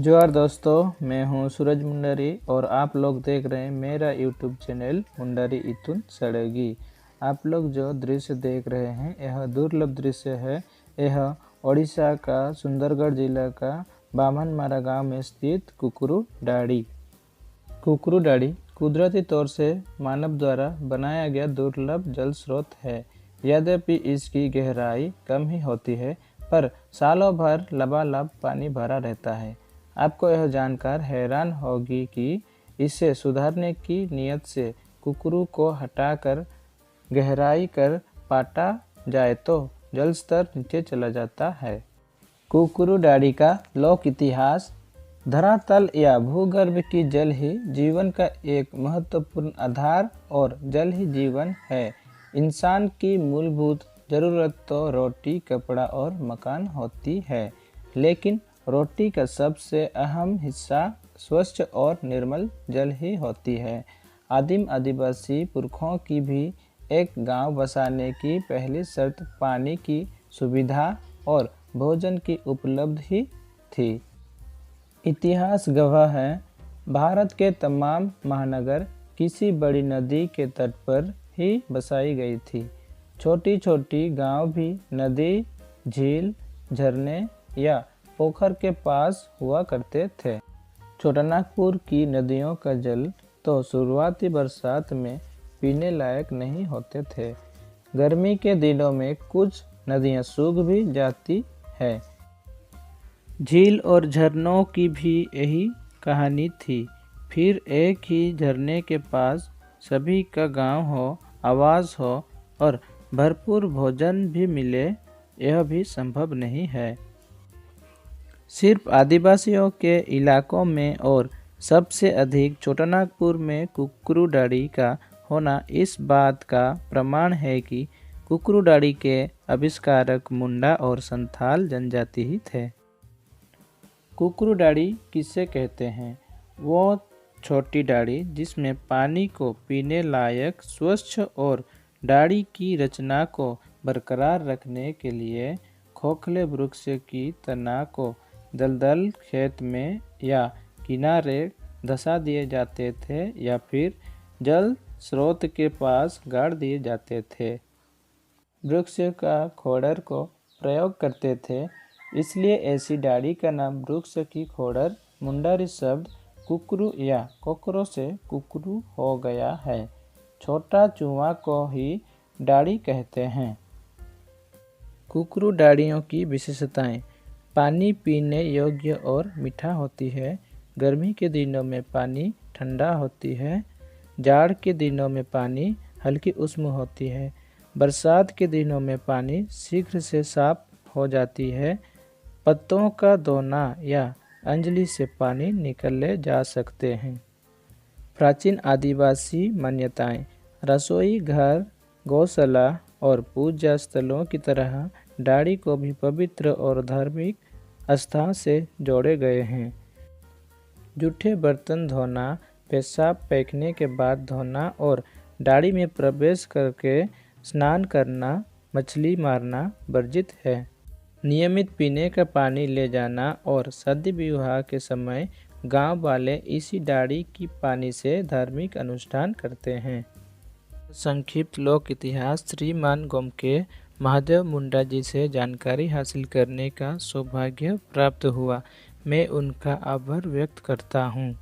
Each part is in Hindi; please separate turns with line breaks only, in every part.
जोहार दोस्तों, मैं हूं सूरज मुंडारी और आप लोग देख रहे हैं मेरा यूट्यूब चैनल मुंडारी इतुन सड़गी। आप लोग जो दृश्य देख रहे हैं यह दुर्लभ दृश्य है। यह ओडिशा का सुंदरगढ़ जिला का बामनमारा गांव में स्थित कुकुरु डाड़ी। कुकुरु डाड़ी कुदरती तौर से मानव द्वारा बनाया गया दुर्लभ जल स्रोत है। यद्यपि इसकी गहराई कम ही होती है, पर सालों भर लबालब पानी भरा रहता है। आपको यह जानकर हैरान होगी कि इसे सुधारने की नीयत से कुकुरु को हटाकर गहराई कर पाटा जाए तो जल स्तर नीचे चला जाता है। कुकुरु डाड़ी का लोक इतिहास। धरातल या भूगर्भ की जल ही जीवन का एक महत्वपूर्ण आधार और जल ही जीवन है। इंसान की मूलभूत जरूरत तो रोटी, कपड़ा और मकान होती है, लेकिन रोटी का सबसे अहम हिस्सा स्वच्छ और निर्मल जल ही होती है। आदिम आदिवासी पुरखों की भी एक गांव बसाने की पहली शर्त पानी की सुविधा और भोजन की उपलब्धि थी। इतिहास गवाह है, भारत के तमाम महानगर किसी बड़ी नदी के तट पर ही बसाई गई थी। छोटी छोटी गांव भी नदी, झील, झरने या पोखर के पास हुआ करते थे। छोटानागपुर की नदियों का जल तो शुरुआती बरसात में पीने लायक नहीं होते थे। गर्मी के दिनों में कुछ नदियां सूख भी जाती है। झील और झरनों की भी यही कहानी थी। फिर एक ही झरने के पास सभी का गांव हो, आवास हो और भरपूर भोजन भी मिले, यह भी संभव नहीं है। सिर्फ आदिवासियों के इलाकों में और सबसे अधिक छोटानागपुर में कुकुरु डाड़ी का होना इस बात का प्रमाण है कि कुकुरु डाड़ी के आविष्कारक मुंडा और संथाल जनजाति ही थे। कुकुरु डाड़ी किसे कहते हैं? वो छोटी डाड़ी जिसमें पानी को पीने लायक, स्वच्छ और डाड़ी की रचना को बरकरार रखने के लिए खोखले वृक्ष की तना को दलदल खेत में या किनारे धंसा दिए जाते थे या फिर जल स्रोत के पास गाड़ दिए जाते थे। वृक्ष का खोडर को प्रयोग करते थे, इसलिए ऐसी डाड़ी का नाम वृक्ष की खोडर मुंडारी शब्द कुकुरु या कोकरो से कुकुरु हो गया है। छोटा चूहा को ही डाड़ी कहते हैं। कुकुरु डाड़ियों की विशेषताएं। पानी पीने योग्य और मीठा होती है। गर्मी के दिनों में पानी ठंडा होती है। जाड़ के दिनों में पानी हल्की उष्ण होती है। बरसात के दिनों में पानी शीघ्र से साफ हो जाती है। पत्तों का दोना या अंजलि से पानी निकाले जा सकते हैं। प्राचीन आदिवासी मान्यताएं। रसोई घर, गौशाला और पूजा स्थलों की तरह डाड़ी को भी पवित्र और धार्मिक आस्था से जोड़े गए हैं। जूठे बर्तन धोना, पेशाब फेंकने के बाद धोना और डाड़ी में प्रवेश करके स्नान करना, मछली मारना वर्जित है। नियमित पीने का पानी ले जाना और शादी विवाह के समय गांव वाले इसी डाड़ी की पानी से धार्मिक अनुष्ठान करते हैं। संक्षिप्त लोक इतिहास। श्रीमान गोमके महादेव मुंडा जी से जानकारी हासिल करने का सौभाग्य प्राप्त हुआ। मैं उनका आभार व्यक्त करता हूँ।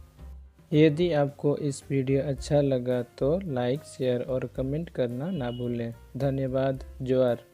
यदि आपको इस वीडियो अच्छा लगा तो लाइक, शेयर और कमेंट करना ना भूलें। धन्यवाद। जोहार।